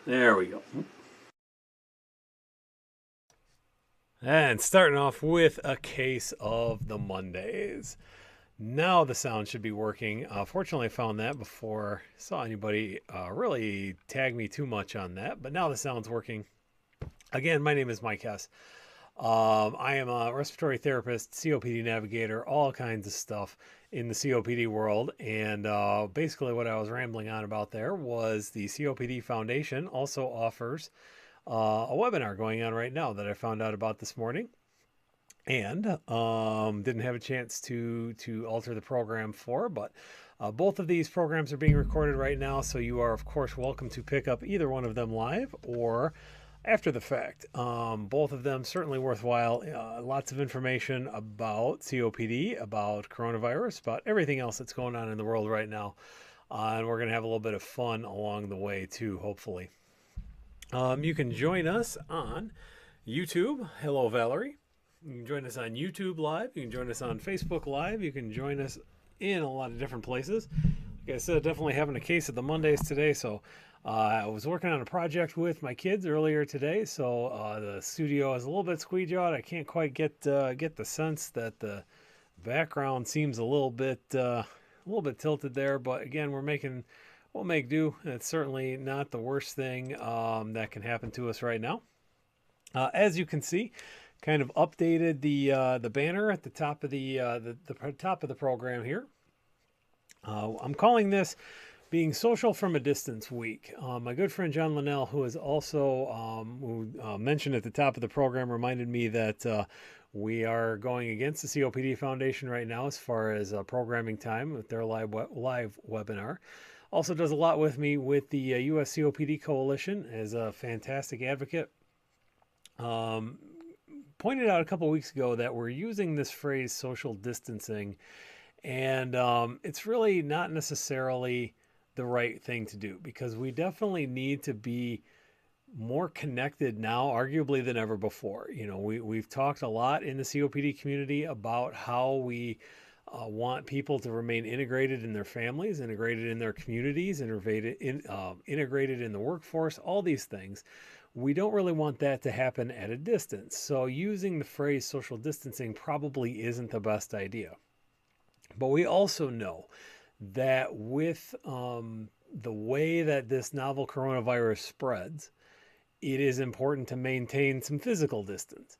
There we go. And starting off with a case of the Mondays. Now the sound should be working. Fortunately, I found that before I saw anybody really tag me too much on that. But now the sound's working. Again, my name is Mike Hess. I am a respiratory therapist, COPD navigator, all kinds of stuff in the COPD world. And basically, what I was rambling on about there was the COPD Foundation also offers a webinar going on right now that I found out about this morning, and didn't have a chance to alter the program for, but both of these programs are being recorded right now, so you are of course welcome to pick up either one of them live or after the fact. Both of them certainly worthwhile. Lots of information about COPD, about coronavirus, about everything else that's going on in the world right now, and we're going to have a little bit of fun along the way too, hopefully. You can join us on YouTube. Hello, Valerie. You can join us on YouTube Live. You can join us on Facebook Live. You can join us in a lot of different places. Like I said, definitely having a case of the Mondays today. So I was working on a project with my kids earlier today. So the studio is a little bit squeegee out. I can't quite get the sense that the background seems a little bit tilted there. But again, we'll make do. It's certainly not the worst thing that can happen to us right now. As you can see, kind of updated the banner at the top of the top of the program here. I'm calling this being social from a distance week. My good friend John Linnell, who is also mentioned at the top of the program, reminded me that we are going against the COPD Foundation right now as far as programming time with their live webinar. Also does a lot with me with the US COPD Coalition as a fantastic advocate. Um, Pointed out a couple weeks ago that we're using this phrase social distancing, and it's really not necessarily the right thing to do because we definitely need to be more connected now, arguably, than ever before. You know, we've talked a lot in the COPD community about how we want people to remain integrated in their families, integrated in their communities, integrated in the workforce, all these things. We don't really want that to happen at a distance. So using the phrase social distancing probably isn't the best idea. But we also know that with the way that this novel coronavirus spreads, it is important to maintain some physical distance.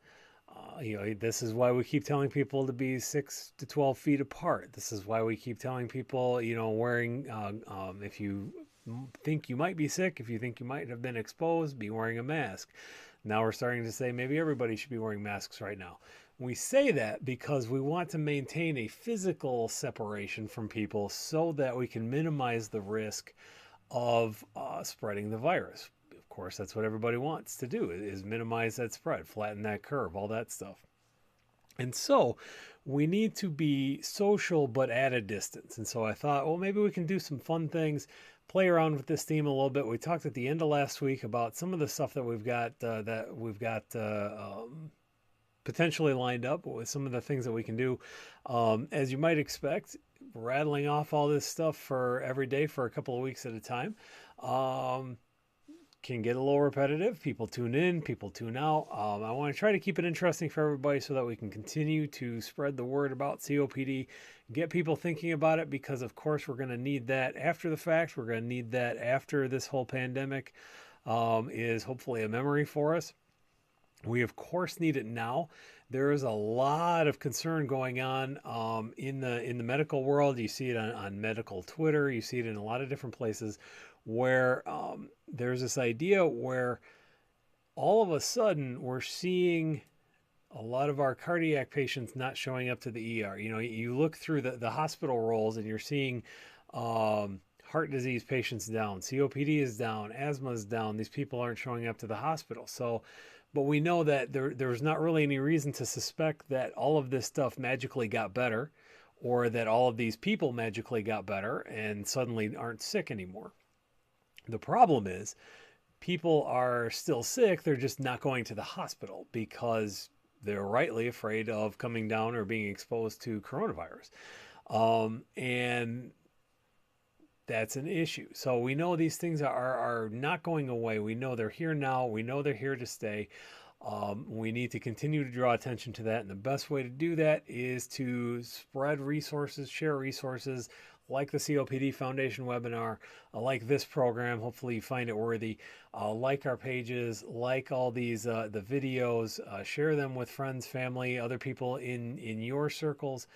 This is why we keep telling people to be 6 to 12 feet apart. This is why we keep telling people, wearing, if you think you might be sick, if you think you might have been exposed, be wearing a mask. Now we're starting to say maybe everybody should be wearing masks right now. We say that because we want to maintain a physical separation from people so that we can minimize the risk of spreading the virus. Of course, that's what everybody wants to do is minimize that spread, flatten that curve, all that stuff. And so we need to be social but at a distance. And so I thought, well, maybe we can do some fun things, play around with this theme a little bit. We talked at the end of last week about some of the stuff that we've got potentially lined up with some of the things that we can do. As you might expect, rattling off all this stuff for every day for a couple of weeks at a time. Can get a little repetitive. People tune in, people tune out. I want to try to keep it interesting for everybody so that we can continue to spread the word about COPD, get people thinking about it because, of course, we're going to need that after the fact. We're going to need that after this whole pandemic is hopefully a memory for us. We, of course, need it now. There is a lot of concern going on in the medical world. You see it on medical Twitter. You see it in a lot of different places where there's this idea where all of a sudden we're seeing a lot of our cardiac patients not showing up to the ER. You look through the hospital rolls and you're seeing heart disease patients down, COPD is down, asthma is down. These people aren't showing up to the hospital. But we know that there's not really any reason to suspect that all of this stuff magically got better or that all of these people magically got better and suddenly aren't sick anymore. The problem is people are still sick. They're just not going to the hospital because they're rightly afraid of coming down or being exposed to coronavirus. And that's an issue. So we know these things are not going away. We know they're here now. We know they're here to stay. We need to continue to draw attention to that. And the best way to do that is to spread resources, share resources like the COPD Foundation webinar, like this program. Hopefully you find it worthy. Like our pages, like all these, the videos, share them with friends, family, other people in your circles.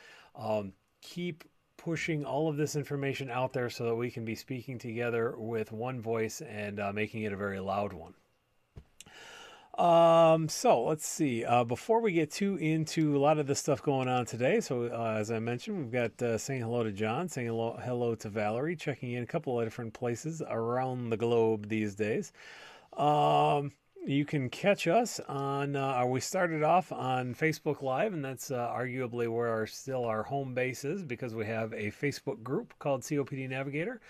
Keep pushing all of this information out there so that we can be speaking together with one voice and making it a very loud one. So let's see. Before we get too into a lot of the stuff going on today, so as I mentioned, we've got saying hello to John, saying hello to Valerie, checking in a couple of different places around the globe these days. You can catch us on, we started off on Facebook Live, and that's arguably where still our home base is because we have a Facebook group called COPD Navigator.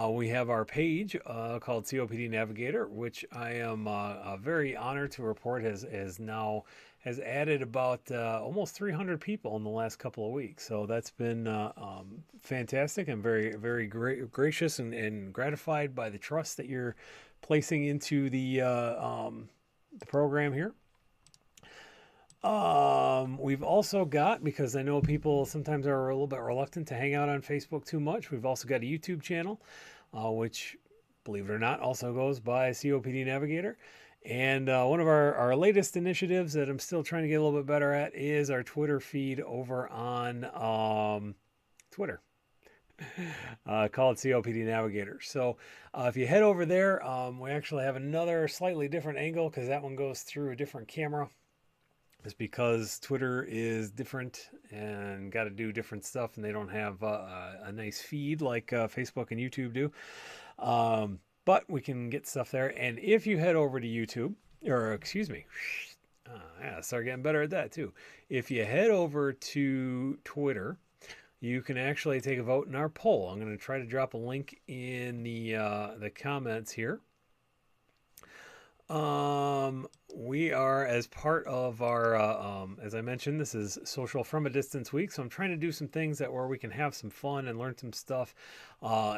We have our page called COPD Navigator, which I am very honored to report has added about almost 300 people in the last couple of weeks. So that's been fantastic. I'm very gracious and gratified by the trust that you're placing into the program here. We've also got, because I know people sometimes are a little bit reluctant to hang out on Facebook too much, we've also got a YouTube channel, which, believe it or not, also goes by COPD Navigator. And one of our latest initiatives that I'm still trying to get a little bit better at is our Twitter feed over on Twitter. Called COPD Navigator. So if you head over there, we actually have another slightly different angle because that one goes through a different camera. It's because Twitter is different and got to do different stuff, and they don't have a nice feed like Facebook and YouTube do. But we can get stuff there. And if you head over to YouTube, or excuse me, yeah, start getting better at that too. If you head over to Twitter, you can actually take a vote in our poll. I'm going to try to drop a link in the comments here. We are, as part of our, as I mentioned, this is Social From a Distance week, so I'm trying to do some things that where we can have some fun and learn some stuff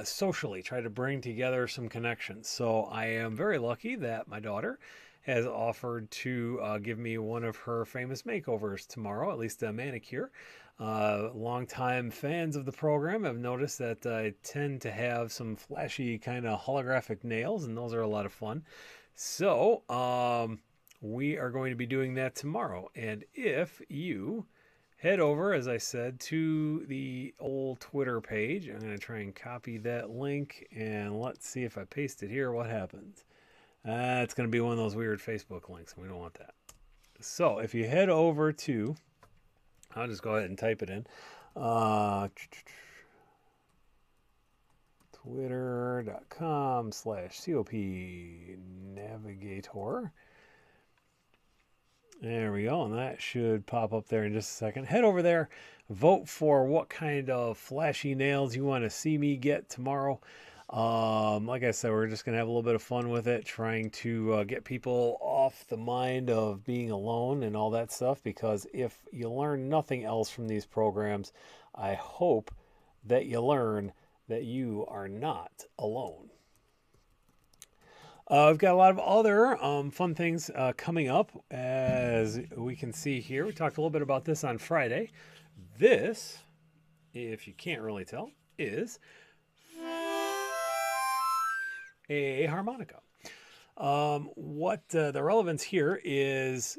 socially, try to bring together some connections. So I am very lucky that my daughter has offered to give me one of her famous makeovers tomorrow, at least a manicure. Longtime fans of the program have noticed that I tend to have some flashy kind of holographic nails, and those are a lot of fun. So we are going to be doing that tomorrow. And if you head over, as I said, to the old Twitter page, I'm going to try and copy that link, and let's see if I paste it here, what happens. It's going to be one of those weird Facebook links, and we don't want that. So if you head over to, I'll just go ahead and type it in. Twitter.com/COP Navigator. There we go, and that should pop up there in just a second. Head over there, vote for what kind of flashy nails you want to see me get tomorrow. Like I said, we're just going to have a little bit of fun with it, trying to get people off the mind of being alone and all that stuff, because if you learn nothing else from these programs, I hope that you learn that you are not alone. We've got a lot of other fun things coming up, as we can see here. We talked a little bit about this on Friday. This, if you can't really tell, is a harmonica. What the relevance here is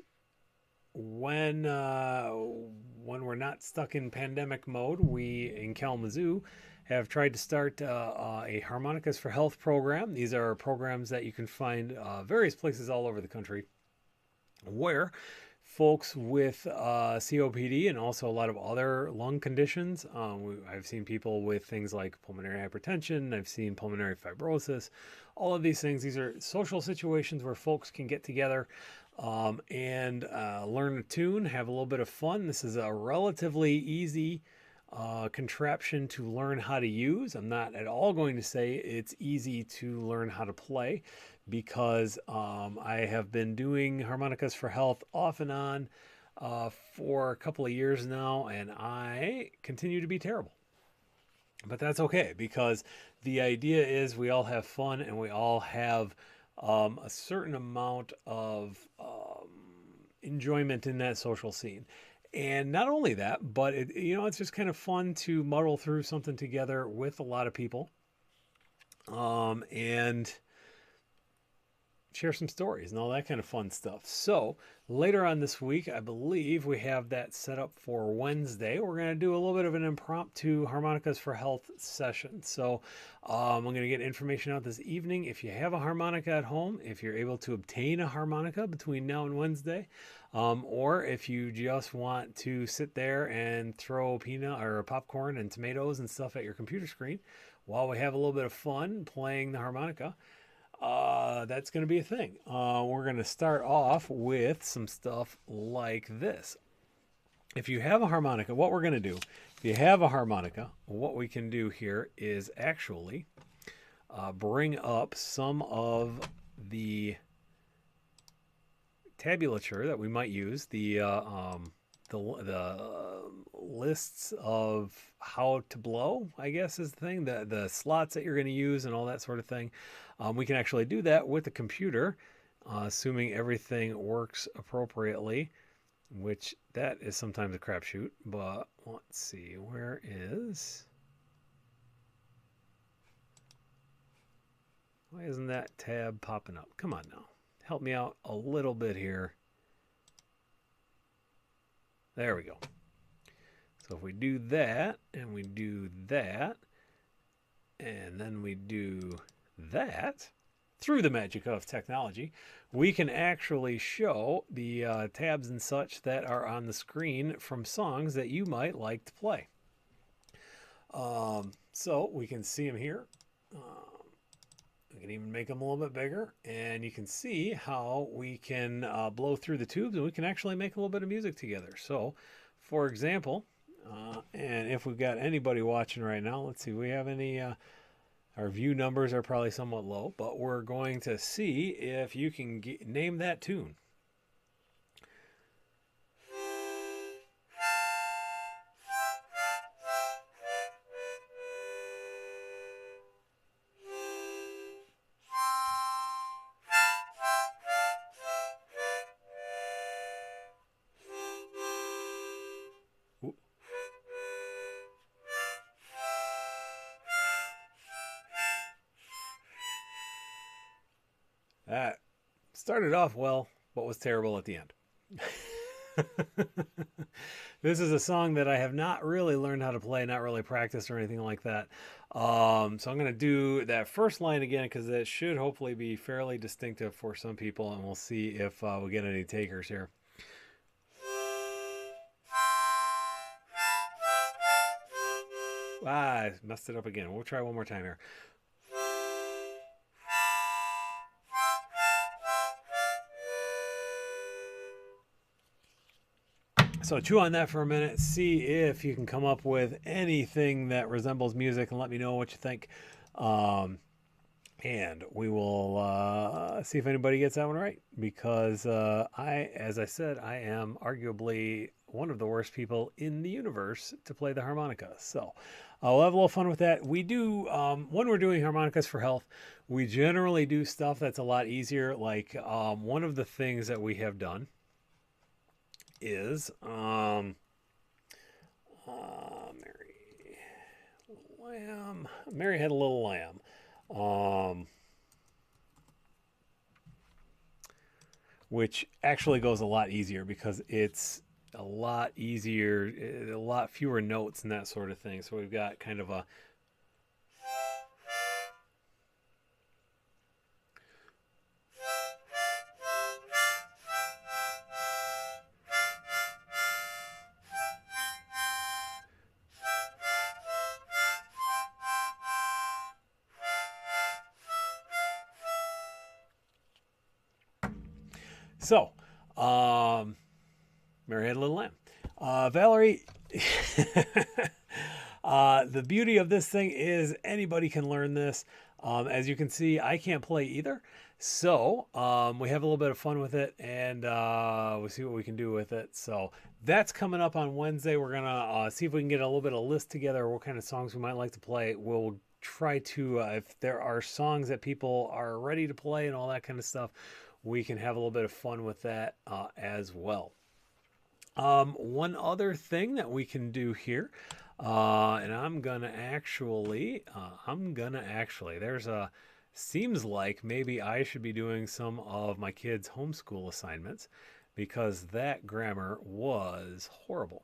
when we're not stuck in pandemic mode, we in Kalamazoo have tried to start a Harmonicas for Health program. These are programs that you can find various places all over the country where folks with COPD and also a lot of other lung conditions. I've seen people with things like pulmonary hypertension. I've seen pulmonary fibrosis. All of these things. These are social situations where folks can get together and learn a tune, have a little bit of fun. This is a relatively easy contraption to learn how to use. I'm not at all going to say it's easy to learn how to play, because I have been doing Harmonicas for Health off and on for a couple of years now, and I continue to be terrible. But that's okay, because the idea is we all have fun and we all have a certain amount of enjoyment in that social scene. And not only that, but it's just kind of fun to muddle through something together with a lot of people, and share some stories and all that kind of fun stuff. So later on this week, I believe we have that set up for Wednesday. We're going to do a little bit of an impromptu Harmonicas for Health session. So I'm going to get information out this evening. If you have a harmonica at home, if you're able to obtain a harmonica between now and Wednesday, or if you just want to sit there and throw peanut or popcorn and tomatoes and stuff at your computer screen while we have a little bit of fun playing the harmonica, that's going to be a thing. We're going to start off with some stuff like this. If you have a harmonica, what we're going to do, if you have a harmonica, what we can do here is actually bring up some of the tabulature that we might use, the lists of how to blow, I guess is the thing, the slots that you're going to use and all that sort of thing. We can actually do that with the computer, assuming everything works appropriately, which that is sometimes a crapshoot. But let's see, where is... Why isn't that tab popping up? Come on now. Help me out a little bit here. There we go. So if we do that, and we do that, and then we do that, through the magic of technology, we can actually show the tabs and such that are on the screen from songs that you might like to play. So we can see them here. We can even make them a little bit bigger, and you can see how we can blow through the tubes, and we can actually make a little bit of music together. So, for example, and if we've got anybody watching right now, let's see, we have any, our view numbers are probably somewhat low, but we're going to see if you can name that tune. That started off well, but was terrible at the end. This is a song that I have not really learned how to play, not really practiced or anything like that. So I'm going to do that first line again, because it should hopefully be fairly distinctive for some people, and we'll see if we get any takers here. I messed it up again. We'll try one more time here. So chew on that for a minute, see if you can come up with anything that resembles music, and let me know what you think. And we will see if anybody gets that one right, because as I said, I am arguably one of the worst people in the universe to play the harmonica. So we'll have a little fun with that. We do, when we're doing harmonicas for health, we generally do stuff that's a lot easier. Like one of the things that we have done is Mary had a little lamb. Which actually goes a lot easier, because it's a lot easier, a lot fewer notes and that sort of thing. So we've got kind of a... So, Mary had a little lamb. Valerie, the beauty of this thing is anybody can learn this. As you can see, I can't play either. So we have a little bit of fun with it, and we'll see what we can do with it. So that's coming up on Wednesday. We're going to see if we can get a little bit of list together, what kind of songs we might like to play. We'll try to, if there are songs that people are ready to play and all that kind of stuff, we can have a little bit of fun with that as well. One other thing that we can do here, and there's a, seems like maybe I should be doing some of my kids' homeschool assignments because that grammar was horrible.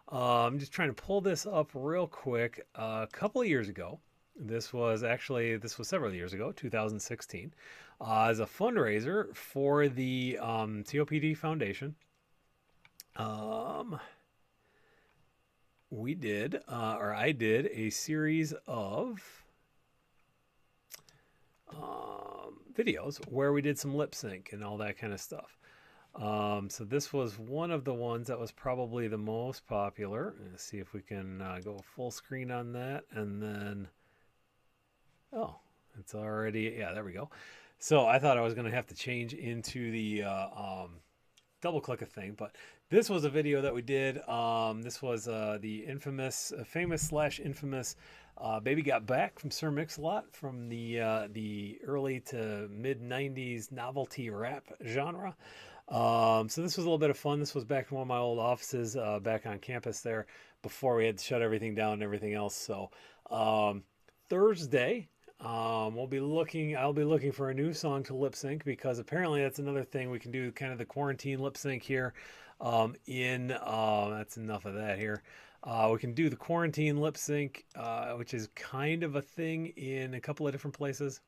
I'm just trying to pull this up real quick. A couple of years ago, this was several years ago, 2016, as a fundraiser for the COPD Foundation. I did a series of videos where we did some lip sync and all that kind of stuff. So this was one of the ones that was probably the most popular. Let's see if we can go full screen on that, and then, oh, it's already, yeah, there we go. So I thought I was going to have to change into the double click a thing, but this was a video that we did. This was the famous/infamous Baby Got Back from Sir Mix-a-Lot from the early to mid 90s novelty rap genre. So this was a little bit of fun. This was back in one of my old offices back on campus there before we had to shut everything down and everything else. So Thursday, I'll be looking for a new song to lip sync because apparently that's another thing we can do, kind of the quarantine lip sync here. That's enough of that here. We can do the quarantine lip sync, which is kind of a thing in a couple of different places.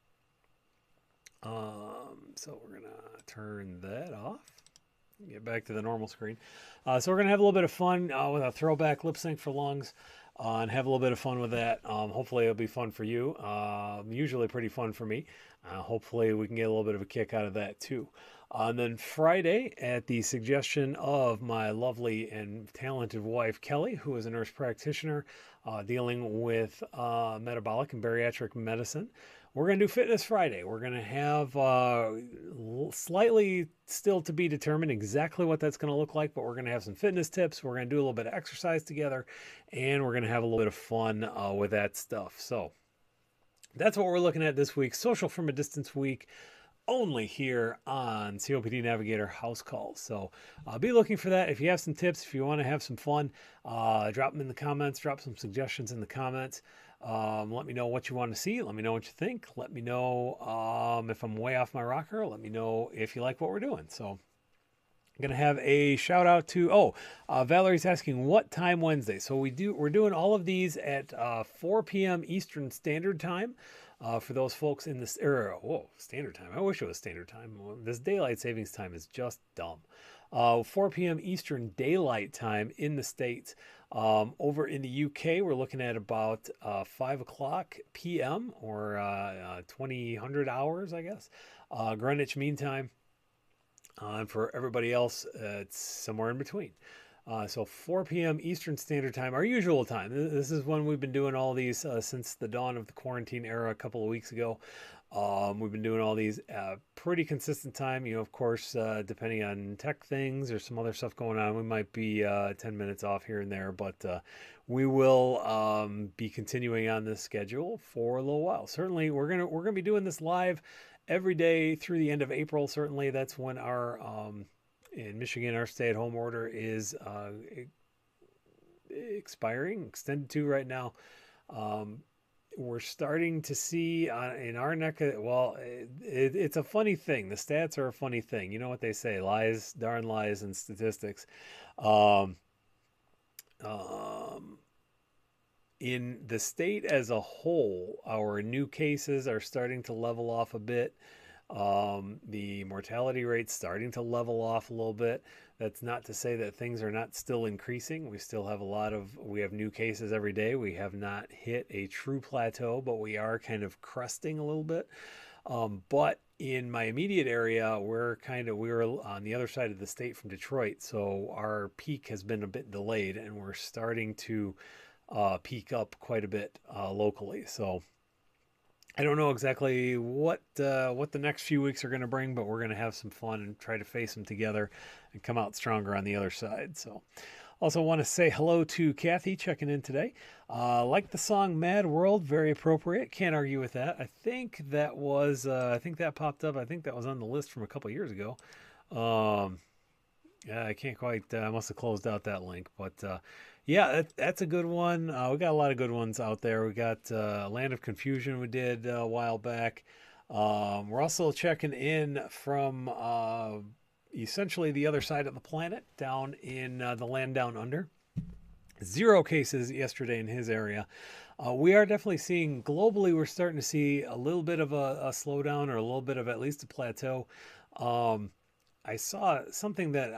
So we're gonna turn that off. Get back to the normal screen. So we're gonna have a little bit of fun with a throwback lip sync for lungs. And have a little bit of fun with that. Hopefully it'll be fun for you. Usually pretty fun for me. Hopefully we can get a little bit of a kick out of that too. And then Friday, at the suggestion of my lovely and talented wife, Kelly, who is a nurse practitioner dealing with metabolic and bariatric medicine, we're going to do Fitness Friday. We're going to have slightly still to be determined exactly what that's going to look like, but we're going to have some fitness tips. We're going to do a little bit of exercise together, and we're going to have a little bit of fun with that stuff. So that's what we're looking at this week. Social from a Distance week, only here on COPD Navigator House Calls. So be looking for that. If you have some tips, if you want to have some fun, drop them in the comments, drop some suggestions in the comments. Let me know what you want to see. Let me know what you think. Let me know if I'm way off my rocker. Let me know if you like what we're doing. So I'm going to have a shout out to, Valerie's asking what time Wednesday. So we're doing all of these at 4 p.m. Eastern Standard Time. For those folks in this era, standard time. I wish it was standard time. This daylight savings time is just dumb. 4 p.m. Eastern Daylight Time in the States. Over in the UK, we're looking at about 5 o'clock p.m. or 2000 hours, I guess. Greenwich Mean Time. And for everybody else, it's somewhere in between. So 4 p.m. Eastern Standard Time, our usual time. This is when we've been doing all these since the dawn of the quarantine era a couple of weeks ago. We've been doing all these pretty consistent time. You know, of course, depending on tech things or some other stuff going on, we might be 10 minutes off here and there, but we will be continuing on this schedule for a little while. Certainly, we're gonna be doing this live every day through the end of April. Certainly, that's when our in Michigan, our stay-at-home order is extended to right now. We're starting to see in our neck of, it's a funny thing. The stats are a funny thing. You know what they say, lies, darn lies, and statistics. In the state as a whole, our new cases are starting to level off a bit. The mortality rate's starting to level off a little bit. That's not to say that things are not still increasing. We still have we have new cases every day. We have not hit a true plateau, but we are kind of cresting a little bit. But in my immediate area, we're on the other side of the state from Detroit. So our peak has been a bit delayed and we're starting to peak up quite a bit locally. So I don't know exactly what the next few weeks are going to bring, but we're going to have some fun and try to face them together and come out stronger on the other side. So, also want to say hello to Kathy checking in today. Like the song "Mad World," very appropriate. Can't argue with that. I think that popped up. I think that was on the list from a couple years ago. Um, yeah, I can't quite. I must have closed out that link, but yeah, that's a good one. We got a lot of good ones out there. We got Land of Confusion we did a while back. We're also checking in from essentially the other side of the planet, down in the land down under. Zero cases yesterday in his area. We are definitely seeing globally. We're starting to see a little bit of a slowdown, or a little bit of at least a plateau. Um, I saw something that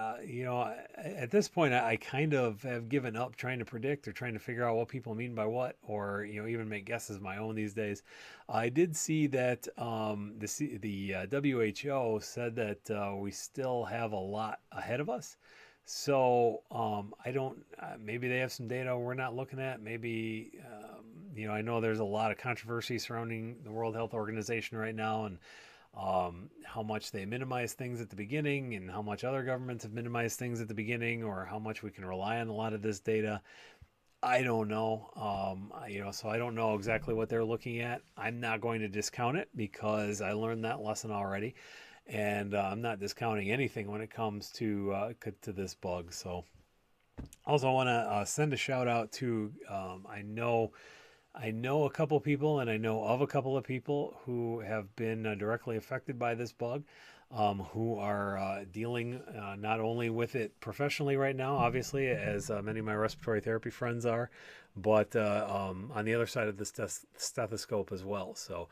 at this point I kind of have given up trying to predict or trying to figure out what people mean by what, or even make guesses of my own these days. I did see that the WHO said that we still have a lot ahead of us. So I don't. Maybe they have some data we're not looking at. Maybe I know there's a lot of controversy surrounding the World Health Organization right now, and how much they minimize things at the beginning, and how much other governments have minimized things at the beginning, or how much we can rely on a lot of this data. I don't know. So I don't know exactly what they're looking at. I'm not going to discount it because I learned that lesson already, and I'm not discounting anything when it comes to this bug. So also want to send a shout out to I know a couple of people, and I know of a couple of people who have been directly affected by this bug, who are dealing not only with it professionally right now, obviously, as many of my respiratory therapy friends are, but on the other side of the stethoscope as well. So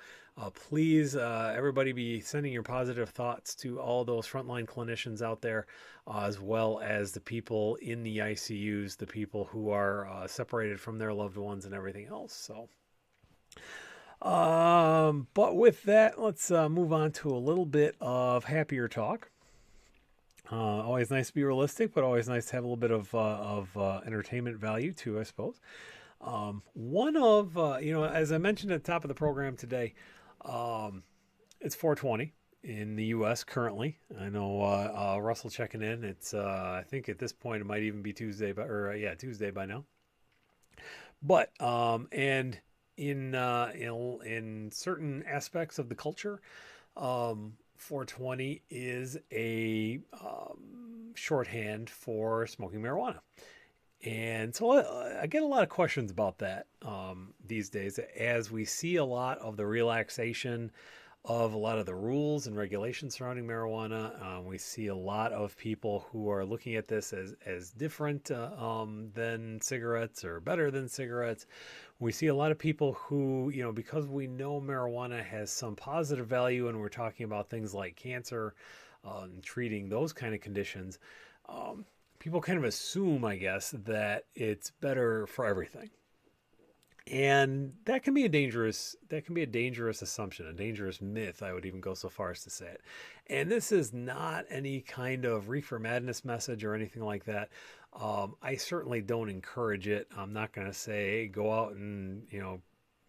please, everybody, be sending your positive thoughts to all those frontline clinicians out there, as well as the people in the ICUs, the people who are separated from their loved ones and everything else. So, but with that, let's move on to a little bit of happier talk. Always nice to be realistic, but always nice to have a little bit of entertainment value too, I suppose. One of as I mentioned at the top of the program today, it's 420 in the U.S. currently. I know Russell checking in. It's I think at this point it might even be Tuesday, Tuesday by now. But and in certain aspects of the culture, 420 is a shorthand for smoking marijuana. And so I get a lot of questions about that these days, as we see a lot of the relaxation of a lot of the rules and regulations surrounding marijuana. We see a lot of people who are looking at this as different than cigarettes, or better than cigarettes. We see a lot of people who, because we know marijuana has some positive value, and we're talking about things like cancer, treating those kind of conditions, people kind of assume, I guess, that it's better for everything. And that can be a dangerous assumption, a dangerous myth. I would even go so far as to say it. And this is not any kind of reefer madness message or anything like that. I certainly don't encourage it. I'm not going to say, hey, go out and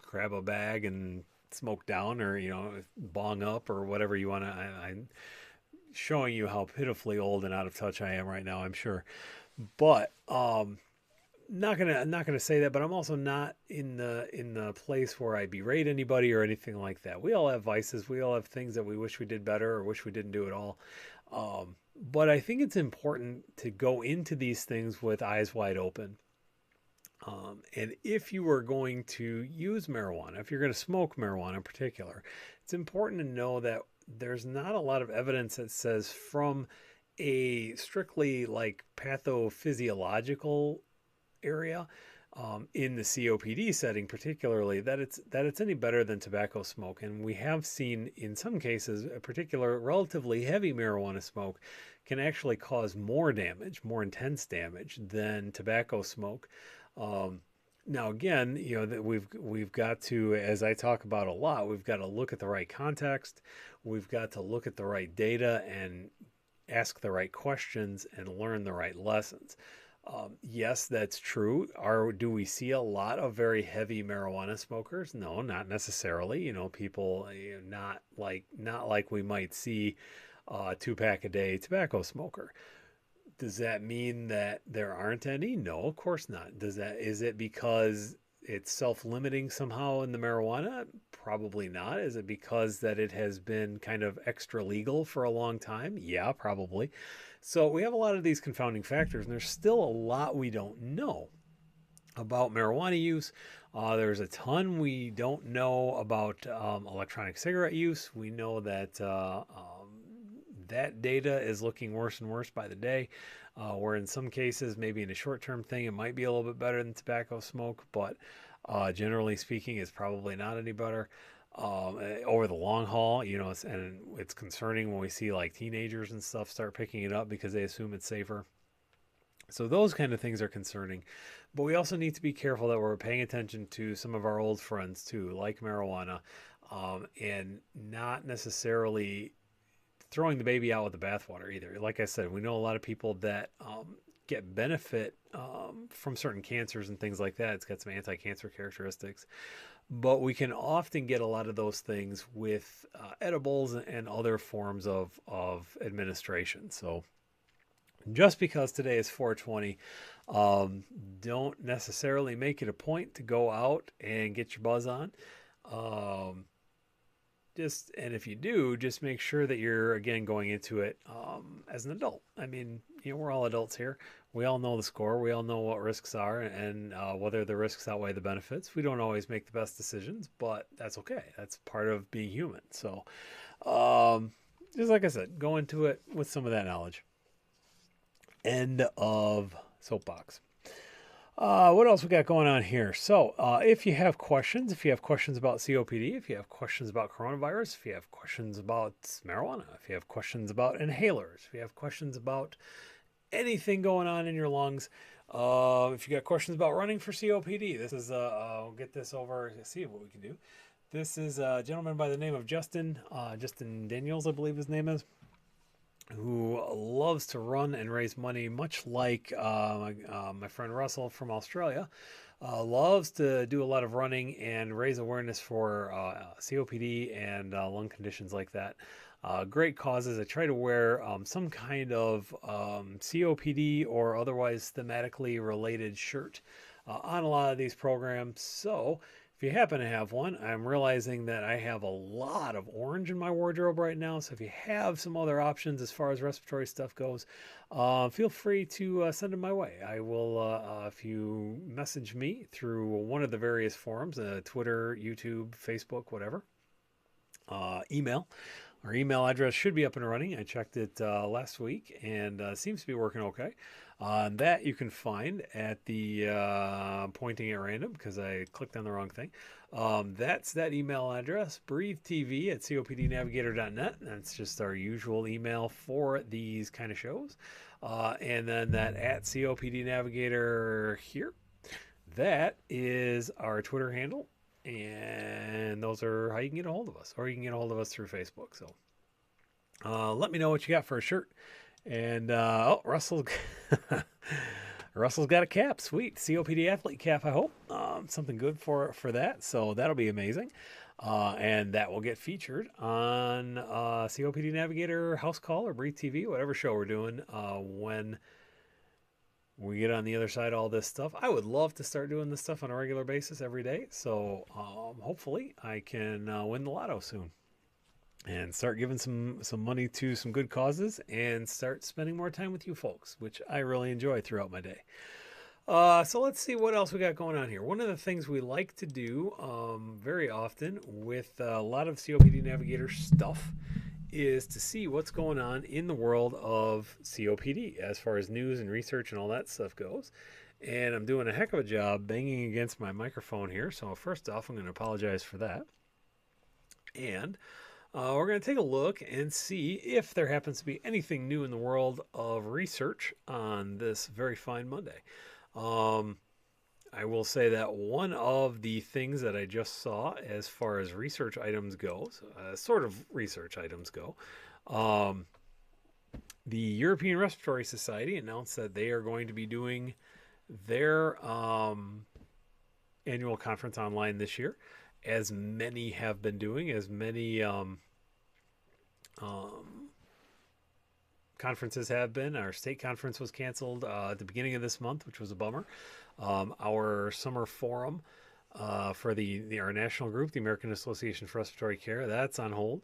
grab a bag and smoke down, or bong up, or whatever you want to. I'm showing you how pitifully old and out of touch I am right now, I'm sure. But not gonna say that, but I'm also not in the place where I berate anybody or anything like that. We all have vices. We all have things that we wish we did better, or wish we didn't do at all. But I think it's important to go into these things with eyes wide open. And if you are going to use marijuana, if you're going to smoke marijuana in particular, it's important to know that there's not a lot of evidence that says, from a strictly like pathophysiological area, in the COPD setting particularly, that it's any better than tobacco smoke. And we have seen in some cases, a particular relatively heavy marijuana smoke can actually cause more damage, more intense damage, than tobacco smoke. Um, Now again, that we've got to, as I talk about a lot, we've got to look at the right context. We've got to look at the right data, and ask the right questions, and learn the right lessons. Yes, that's true. Do we see a lot of very heavy marijuana smokers? No, not necessarily. People, not like we might see a 2 pack a day tobacco smoker. Does that mean that there aren't any? No, of course not. Is it because it's self-limiting somehow in the marijuana? Probably not. Is it because that it has been kind of extra legal for a long time? Yeah, probably. So we have a lot of these confounding factors, and there's still a lot we don't know about marijuana use. There's a ton we don't know about electronic cigarette use. We know that that data is looking worse and worse by the day. Where in some cases, maybe in a short-term thing, it might be a little bit better than tobacco smoke, but generally speaking, it's probably not any better. Over the long haul, and it's concerning when we see like teenagers and stuff start picking it up because they assume it's safer. So those kind of things are concerning. But we also need to be careful that we're paying attention to some of our old friends too, like marijuana, and not necessarily throwing the baby out with the bathwater either. Like I said, we know a lot of people that get benefit from certain cancers and things like that. It's got some anti-cancer characteristics, but we can often get a lot of those things with edibles and other forms of administration. So just because today is 420, don't necessarily make it a point to go out and get your buzz on. Um, and if you do, just make sure that you're again going into it as an adult. I mean, we're all adults here. We all know the score. We all know what risks are and whether the risks outweigh the benefits. We don't always make the best decisions, but that's okay. That's part of being human. So, just like I said, go into it with some of that knowledge. End of soapbox. What else we got going on here? So, if you have questions about COPD, if you have questions about coronavirus, if you have questions about marijuana, if you have questions about inhalers, if you have questions about anything going on in your lungs, if you got questions about running for COPD, this is, I'll get this over, see what we can do. This is a gentleman by the name of Justin Daniels, I believe his name is, who loves to run and raise money, much like my friend Russell from Australia. Loves to do a lot of running and raise awareness for COPD and lung conditions like that. Great causes. I try to wear some kind of COPD or otherwise thematically related shirt on a lot of these programs. So if you happen to have one, I'm realizing that I have a lot of orange in my wardrobe right now. So if you have some other options as far as respiratory stuff goes, feel free to send them my way. I will, if you message me through one of the various forums, Twitter, YouTube, Facebook, whatever, email. Our email address should be up and running. I checked it last week and seems to be working okay. That you can find at the pointing at random because I clicked on the wrong thing. That's that email address, breathetv at copdnavigator.net. That's just our usual email for these kind of shows. And then that at copdnavigator here. That is our Twitter handle. And those are how you can get a hold of us, or you can get a hold of us through Facebook. So let me know what you got for a shirt. And Russell's got a cap. Sweet. COPD athlete cap, I hope. Something good for that. So that'll be amazing. And that will get featured on COPD Navigator, House Call, or Breathe TV, whatever show we're doing when we get on the other side of all this stuff. I would love to start doing this stuff on a regular basis every day. So hopefully I can win the lotto soon and start giving some money to some good causes and start spending more time with you folks, which I really enjoy throughout my day. So let's see what else we got going on here. One of the things we like to do very often with a lot of COPD Navigator stuff is to see what's going on in the world of COPD as far as news and research and all that stuff goes. And I'm doing a heck of a job banging against my microphone here. So first off, I'm going to apologize for that. And we're going to take a look and see if there happens to be anything new in the world of research on this very fine Monday. I will say that one of the things that I just saw as far as research items go, sort of research items go, The European Respiratory Society announced that they are going to be doing their annual conference online this year, as many have been doing, as many um, conferences have been. Our state conference was canceled at the beginning of this month, which was a bummer. Our summer forum for our national group, the American Association for Respiratory Care, that's on hold.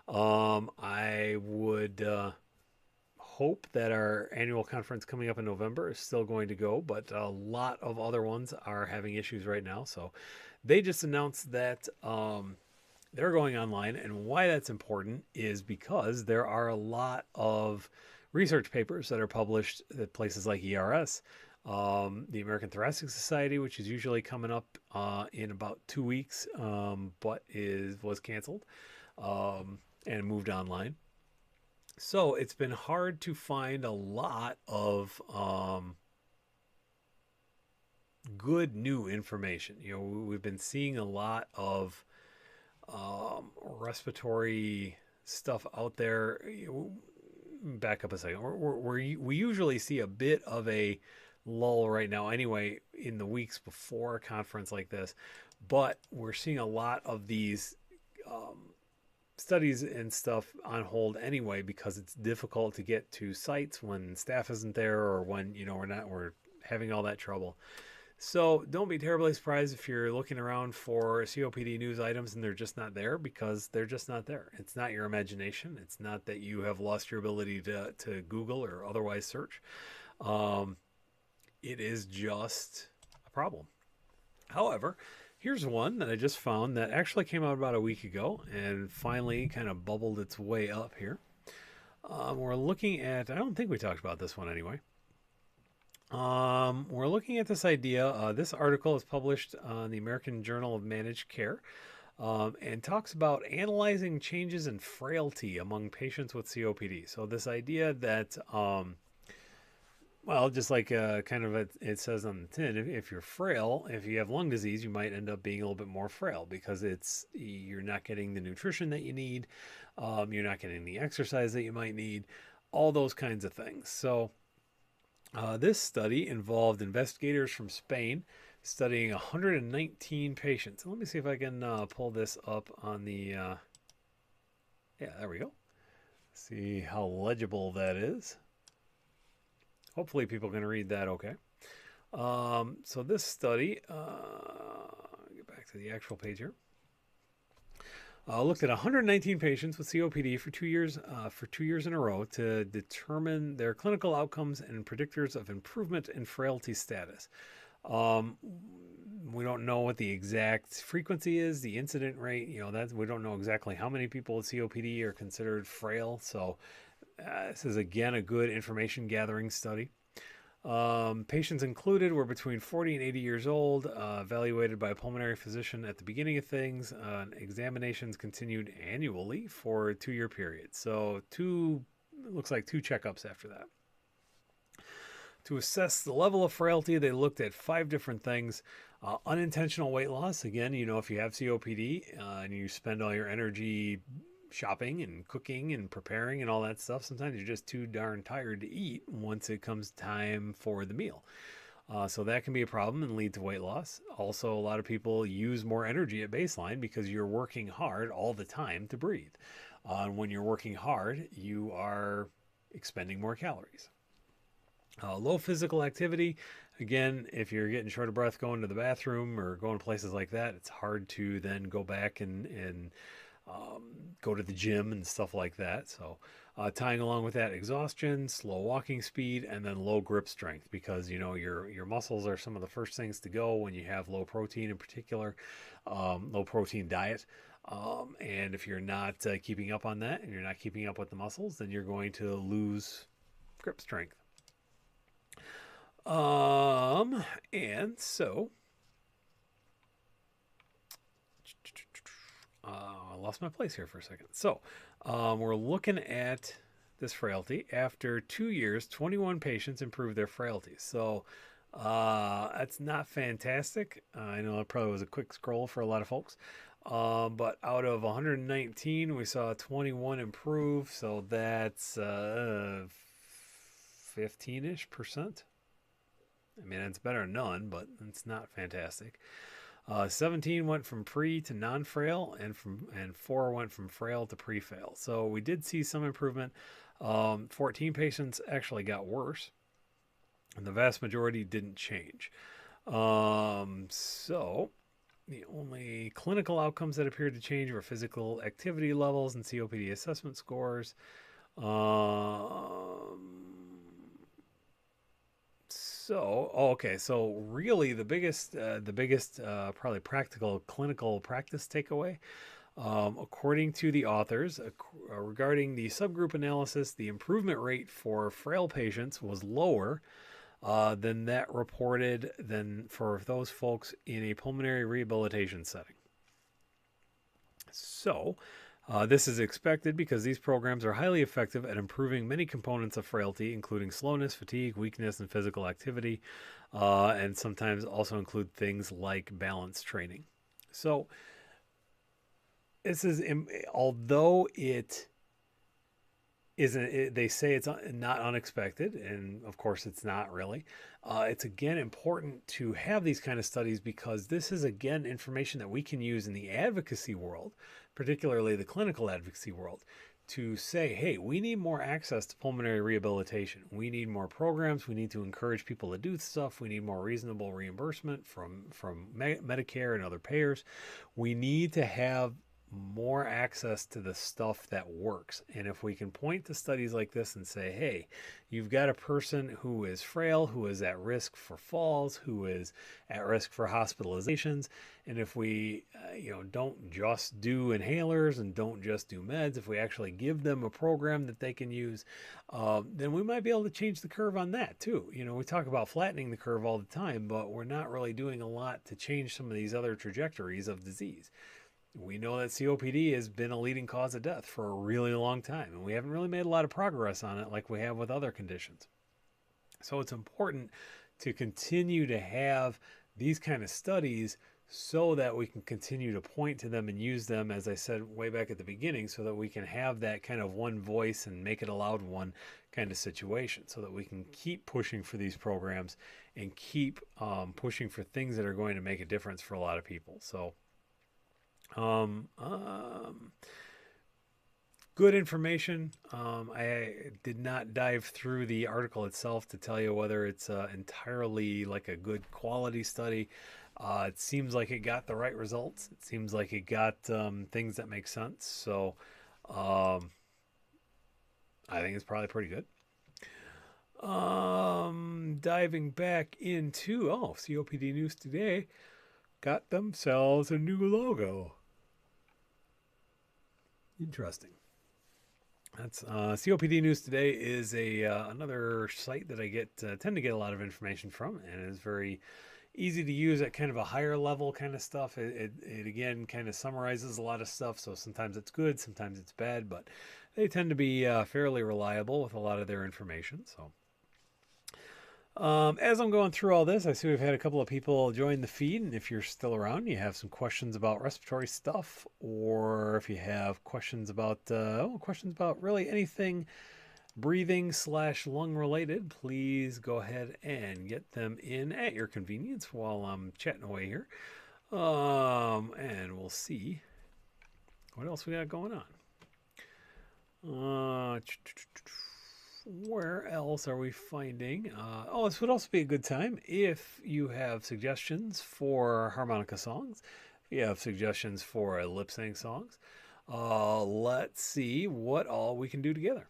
I would hope that our annual conference coming up in November is still going to go, but a lot of other ones are having issues right now. So they just announced that they're going online, and why that's important is because there are a lot of research papers that are published at places like ERS, the American Thoracic Society, which is usually coming up in about 2 weeks, but was canceled and moved online. So it's been hard to find a lot of good new information. We've been seeing a lot of respiratory stuff out there. Back up a second. We usually see a bit of a lull right now, anyway, in the weeks before a conference like this, but we're seeing a lot of these studies and stuff on hold anyway because it's difficult to get to sites when staff isn't there or when we're having all that trouble. So don't be terribly surprised if you're looking around for COPD news items and they're just not there, because they're just not there. It's not your imagination. It's not that you have lost your ability to Google or otherwise search. It is just a problem. However, here's one that I just found that actually came out about a week ago and finally kind of bubbled its way up here. We're looking at, I don't think we talked about this one anyway. We're looking at this idea. This article is published on the American Journal of Managed Care and talks about analyzing changes in frailty among patients with COPD. So, this idea that well, just like kind of it says on the tin, if you're frail, if you have lung disease, you might end up being a little bit more frail because you're not getting the nutrition that you need, you're not getting the exercise that you might need, all those kinds of things. So this study involved investigators from Spain studying 119 patients. Let me see if I can pull this up on the, yeah, there we go. See how legible that is. Hopefully people can read that okay. So this study, get back to the actual page here, looked at 119 patients with COPD for 2 years in a row to determine their clinical outcomes and predictors of improvement in frailty status. We don't know what the exact frequency is, the incident rate. We don't know exactly how many people with COPD are considered frail. So this is, again, a good information gathering study. Patients included were between 40 and 80 years old, evaluated by a pulmonary physician at the beginning of things. Examinations continued annually for a 2-year period. So looks like 2 checkups after that. To assess the level of frailty, they looked at 5 different things. Unintentional weight loss. Again, if you have COPD and you spend all your energy shopping and cooking and preparing and all that stuff, sometimes you're just too darn tired to eat once it comes time for the meal. So that can be a problem and lead to weight loss. Also, a lot of people use more energy at baseline because you're working hard all the time to breathe. When you're working hard, you are expending more calories. Low physical activity. Again, if you're getting short of breath going to the bathroom or going to places like that, it's hard to then go back and go to the gym and stuff like that. So tying along with that, exhaustion, slow walking speed, and then low grip strength, because your muscles are some of the first things to go when you have low protein, in particular, low protein diet. And if you're not keeping up on that and you're not keeping up with the muscles, then you're going to lose grip strength. And so I lost my place here for a second. So we're looking at this frailty. After 2 years, 21 patients improved their frailty. So that's not fantastic. I know it probably was a quick scroll for a lot of folks. But out of 119, we saw 21 improve. So that's 15-ish%. I mean, it's better than none, but it's not fantastic. 17 went from pre to non-frail, and 4 went from frail to pre-fail. So we did see some improvement. 14 patients actually got worse, and the vast majority didn't change. So the only clinical outcomes that appeared to change were physical activity levels and COPD assessment scores. So really, the biggest, probably practical clinical practice takeaway, according to the authors, regarding the subgroup analysis, the improvement rate for frail patients was lower than that reported than for those folks in a pulmonary rehabilitation setting. So, this is expected because these programs are highly effective at improving many components of frailty, including slowness, fatigue, weakness, and physical activity, and sometimes also include things like balance training. So, this is, although it isn't, they say it's not unexpected, and of course it's not really. It's again important to have these kind of studies because this is again information that we can use in the advocacy world, particularly the clinical advocacy world, to say, hey, we need more access to pulmonary rehabilitation. We need more programs. We need to encourage people to do stuff. We need more reasonable reimbursement from Medicare and other payers. We need to have more access to the stuff that works. And if we can point to studies like this and say, hey, you've got a person who is frail, who is at risk for falls, who is at risk for hospitalizations, and if we don't just do inhalers and don't just do meds, if we actually give them a program that they can use, then we might be able to change the curve on that too. We talk about flattening the curve all the time, but we're not really doing a lot to change some of these other trajectories of disease. We know that COPD has been a leading cause of death for a really long time, and we haven't really made a lot of progress on it like we have with other conditions. So it's important to continue to have these kind of studies so that we can continue to point to them and use them, as I said way back at the beginning, so that we can have that kind of one voice and make it a loud one kind of situation, so that we can keep pushing for these programs and keep pushing for things that are going to make a difference for a lot of people. So good information. I did not dive through the article itself to tell you whether it's entirely like a good quality study. It seems like it got the right results. It seems like it got things that make sense. So I think it's probably pretty good. Diving back into COPD News Today got themselves a new logo. Interesting. That's COPD News Today is another site that I tend to get a lot of information from, and is very easy to use at kind of a higher level kind of stuff. It again kind of summarizes a lot of stuff, so sometimes it's good, sometimes it's bad, but they tend to be fairly reliable with a lot of their information. So as I'm going through all this, I see we've had a couple of people join the feed, and if you're still around, you have some questions about respiratory stuff, or if you have questions about really anything breathing / lung related, please go ahead and get them in at your convenience while I'm chatting away here. And we'll see what else we got going on. Where else are we finding? This would also be a good time if you have suggestions for harmonica songs, if you have suggestions for lip sync songs. Let's see what all we can do together.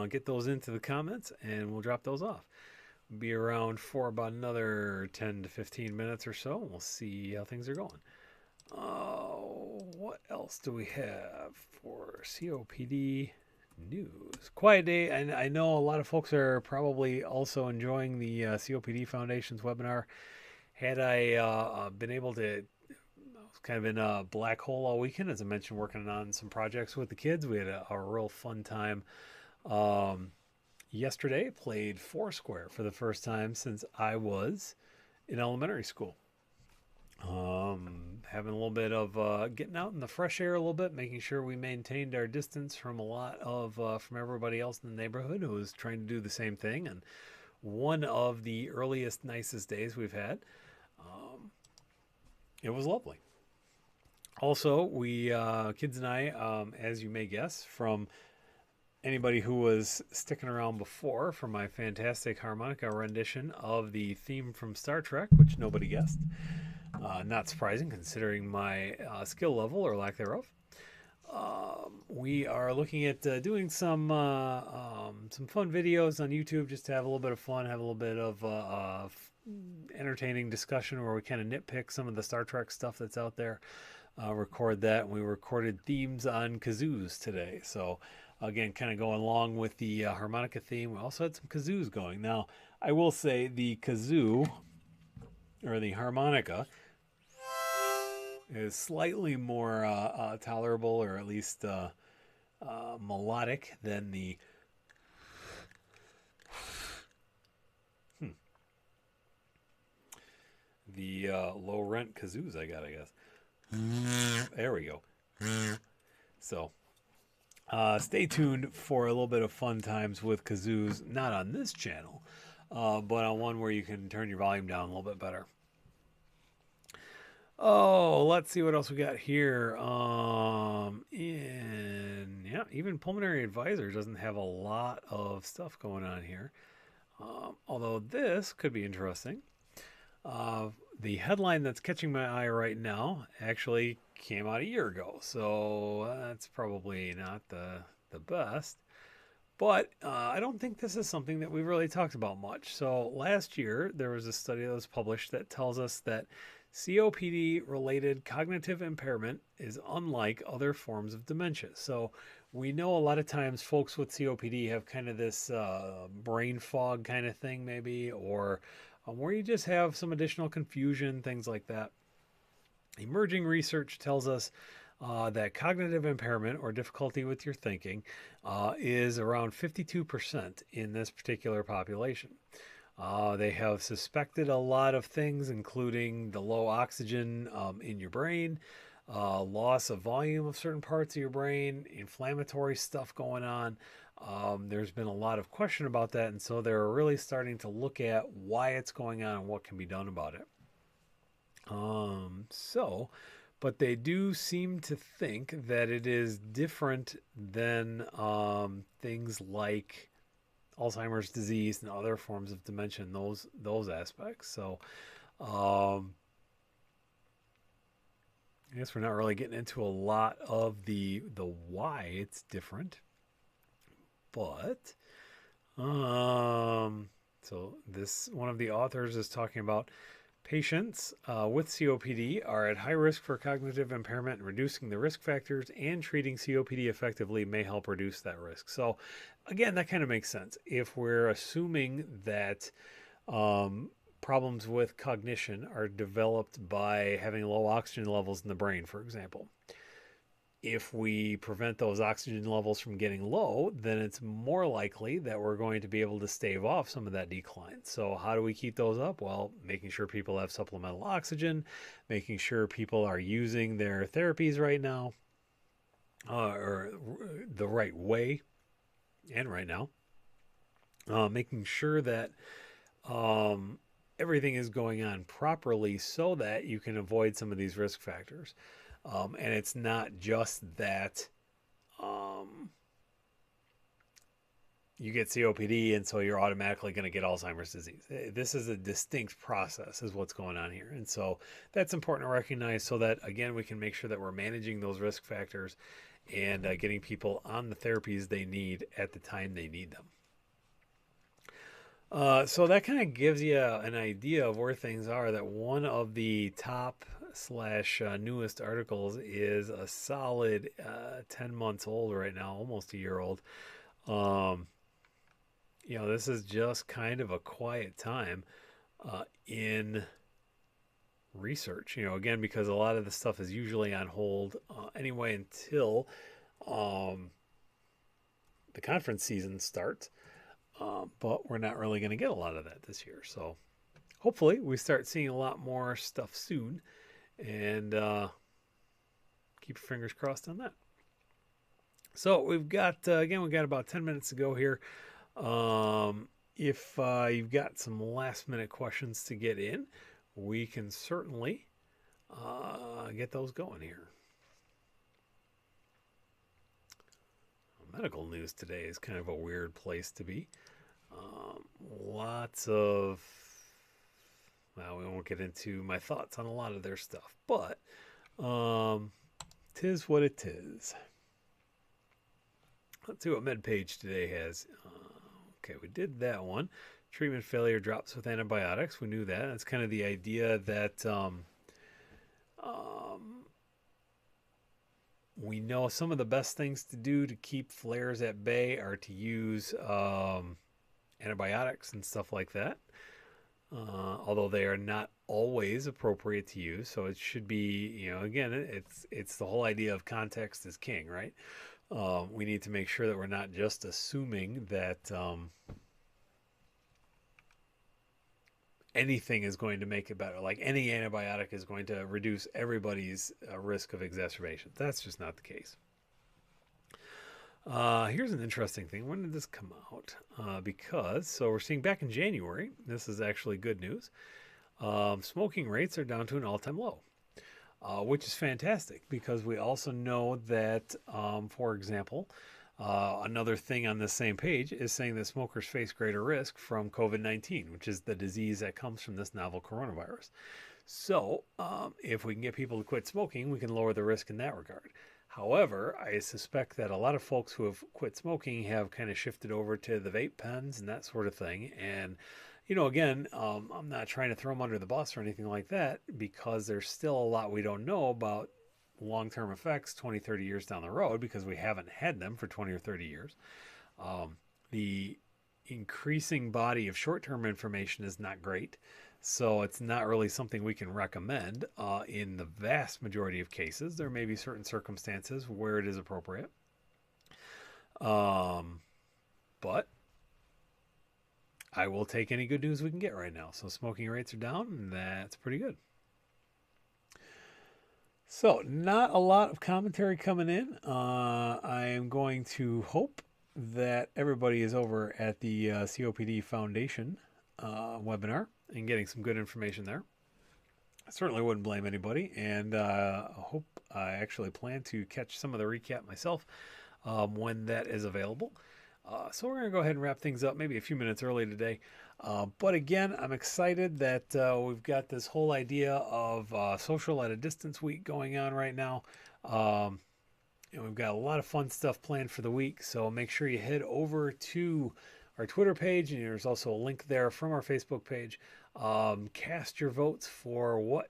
Get those into the comments and we'll drop those off. We'll be around for about another 10 to 15 minutes or so. We'll see how things are going. What else do we have for COPD news? Quiet day, and I know a lot of folks are probably also enjoying the COPD Foundation's webinar. Had I been able to, I was kind of in a black hole all weekend, as I mentioned, working on some projects with the kids. We had a real fun time. Yesterday, played Foursquare for the first time since I was in elementary school. having a little bit of getting out in the fresh air a little bit, making sure we maintained our distance from a lot of from everybody else in the neighborhood who was trying to do the same thing. And one of the earliest, nicest days we've had. Um, it was lovely. Also, we kids and I, as you may guess, from anybody who was sticking around before, for my fantastic harmonica rendition of the theme from Star Trek, which nobody guessed. Not surprising considering my skill level or lack thereof. We are looking at doing some fun videos on YouTube just to have a little bit of fun, have a little bit of entertaining discussion where we kind of nitpick some of the Star Trek stuff that's out there. Record that. And we recorded themes on kazoos today. So again, kind of going along with the harmonica theme. We also had some kazoos going. Now, I will say the kazoo or the harmonica is slightly more tolerable, or at least melodic than the low rent kazoos I got, I guess. There we go. So stay tuned for a little bit of fun times with kazoos, not on this channel, but on one where you can turn your volume down a little bit better. Oh, let's see what else we got here. Yeah, even Pulmonary Advisor doesn't have a lot of stuff going on here. Although this could be interesting. The headline that's catching my eye right now actually came out a year ago, so that's probably not the best. But I don't think this is something that we've really talked about much. So last year, there was a study that was published that tells us that COPD-related cognitive impairment is unlike other forms of dementia. So we know a lot of times folks with COPD have kind of this brain fog kind of thing maybe, or where you just have some additional confusion, things like that. Emerging research tells us that cognitive impairment or difficulty with your thinking is around 52% in this particular population. They have suspected a lot of things, including the low oxygen in your brain, loss of volume of certain parts of your brain, inflammatory stuff going on. There's been a lot of question about that, and so they're really starting to look at why it's going on and what can be done about it. But they do seem to think that it is different than things like Alzheimer's disease and other forms of dementia, and those aspects. So I guess we're not really getting into a lot of the why it's different, but so this one of the authors is talking about patients with COPD are at high risk for cognitive impairment, and reducing the risk factors and treating COPD effectively may help reduce that risk. So again, that kind of makes sense. If we're assuming that problems with cognition are developed by having low oxygen levels in the brain, for example, if we prevent those oxygen levels from getting low, then it's more likely that we're going to be able to stave off some of that decline. So how do we keep those up? Well, making sure people have supplemental oxygen, making sure people are using their therapies right now, or the right way and right now, making sure that everything is going on properly so that you can avoid some of these risk factors. And it's not just that you get COPD and so you're automatically going to get Alzheimer's disease. This is a distinct process is what's going on here. And so that's important to recognize so that, again, we can make sure that we're managing those risk factors and getting people on the therapies they need at the time they need them. So that kind of gives you an idea of where things are. That one of the top / newest articles is a solid 10 months old right now, almost a year old. This is just kind of a quiet time in research, again, because a lot of the stuff is usually on hold anyway until the conference season starts. But we're not really going to get a lot of that this year. So hopefully we start seeing a lot more stuff soon. and keep your fingers crossed on that. So we've got again, we've got about 10 minutes to go here. If you've got some last minute questions to get in, we can certainly get those going here. Medical news today is kind of a weird place to be. Lots of, well, we won't get into my thoughts on a lot of their stuff, but tis what it is. Let's see what MedPage today has. Okay, we did that one. Treatment failure drops with antibiotics. We knew that. That's kind of the idea that we know some of the best things to do to keep flares at bay are to use antibiotics and stuff like that. Although they are not always appropriate to use, so it should be, again, it's the whole idea of context is king, right? We need to make sure that we're not just assuming that anything is going to make it better. Like any antibiotic is going to reduce everybody's risk of exacerbation. That's just not the case. Here's an interesting thing. When did this come out? So we're seeing back in January, this is actually good news. Smoking rates are down to an all-time low, which is fantastic because we also know that, for example, another thing on this same page is saying that smokers face greater risk from COVID-19, which is the disease that comes from this novel coronavirus. So if we can get people to quit smoking, we can lower the risk in that regard. However, I suspect that a lot of folks who have quit smoking have kind of shifted over to the vape pens and that sort of thing. And, again, I'm not trying to throw them under the bus or anything like that because there's still a lot we don't know about long-term effects 20, 30 years down the road because we haven't had them for 20 or 30 years. The increasing body of short-term information is not great. So it's not really something we can recommend in the vast majority of cases. There may be certain circumstances where it is appropriate. But I will take any good news we can get right now. So smoking rates are down, and that's pretty good. So not a lot of commentary coming in. I am going to hope that everybody is over at the COPD Foundation webinar and getting some good information there. I certainly wouldn't blame anybody, and I hope I actually plan to catch some of the recap myself when that is available. So we're going to go ahead and wrap things up maybe a few minutes early today. But again, I'm excited that we've got this whole idea of social at a distance week going on right now. And we've got a lot of fun stuff planned for the week. So make sure you head over to our Twitter page, and there's also a link there from our Facebook page. Cast your votes for what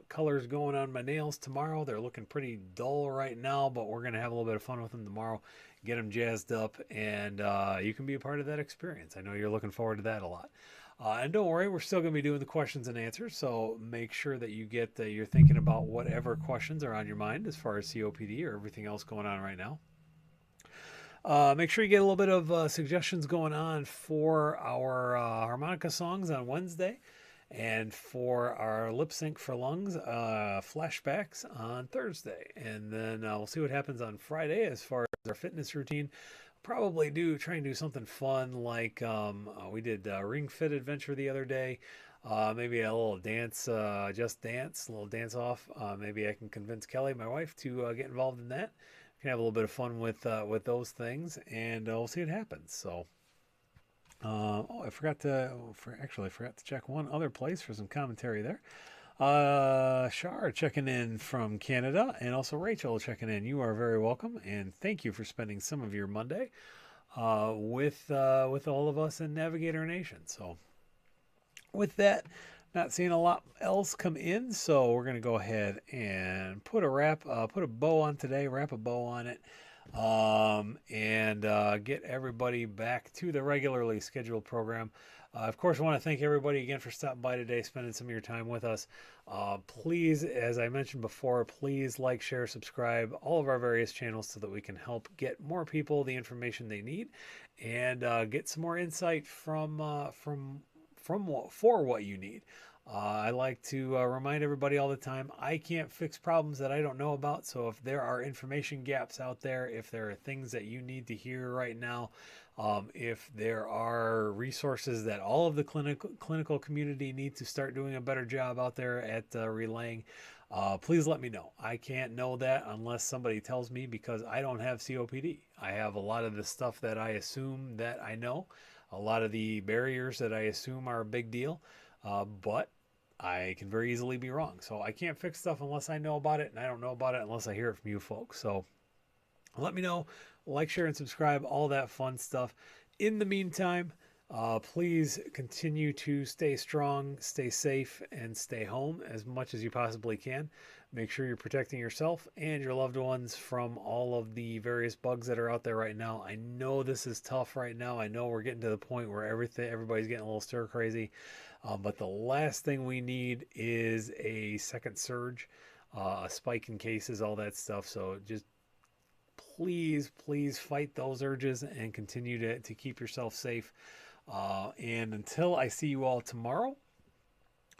color is going on my nails tomorrow. They're looking pretty dull right now, but we're going to have a little bit of fun with them tomorrow. Get them jazzed up, and you can be a part of that experience. I know you're looking forward to that a lot. And don't worry, we're still going to be doing the questions and answers, so make sure that you get you're thinking about whatever questions are on your mind as far as COPD or everything else going on right now. Make sure you get a little bit of suggestions going on for our harmonica songs on Wednesday and for our lip sync for lungs flashbacks on Thursday. And then we'll see what happens on Friday as far as our fitness routine. Probably try and do something fun like we did Ring Fit Adventure the other day. Maybe a little dance, just dance, a little dance off. Maybe I can convince Kelly, my wife, to get involved in that. Can have a little bit of fun with those things, and we'll see what happens. So, I forgot to check one other place for some commentary there. Shar checking in from Canada, and also Rachel checking in. You are very welcome, and thank you for spending some of your Monday with all of us in Navigator Nation. So, with that. Not seeing a lot else come in, so we're going to go ahead and put a bow on today, wrap a bow on it, and get everybody back to the regularly scheduled program. Of course, I want to thank everybody again for stopping by today, spending some of your time with us. Please, as I mentioned before, please like, share, subscribe, all of our various channels so that we can help get more people the information they need and get some more insight for what you need. I like to remind everybody all the time I can't fix problems that I don't know about. So if there are information gaps out there, if there are things that you need to hear right now, if there are resources that all of the clinical community need to start doing a better job out there at relaying, please let me know. I can't know that unless somebody tells me because I don't have COPD. I have a lot of the stuff that I assume that I know, a lot of the barriers that I assume are a big deal, but I can very easily be wrong. So I can't fix stuff unless I know about it, and I don't know about it unless I hear it from you folks. So let me know. Like, share, and subscribe, all that fun stuff. In the meantime, please continue to stay strong, stay safe, and stay home as much as you possibly can. Make sure you're protecting yourself and your loved ones from all of the various bugs that are out there right now. I know this is tough right now. I know we're getting to the point where everybody's getting a little stir crazy. But the last thing we need is a second surge, a spike in cases, all that stuff. So just please fight those urges and continue to keep yourself safe. And until I see you all tomorrow,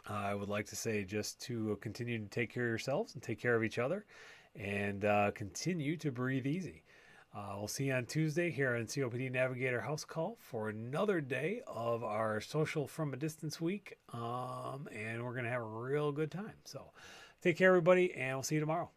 I would like to say just to continue to take care of yourselves and take care of each other and continue to breathe easy. We'll see you on Tuesday here on COPD Navigator House Call for another day of our Social from a Distance week. And we're going to have a real good time. So take care, everybody, and we'll see you tomorrow.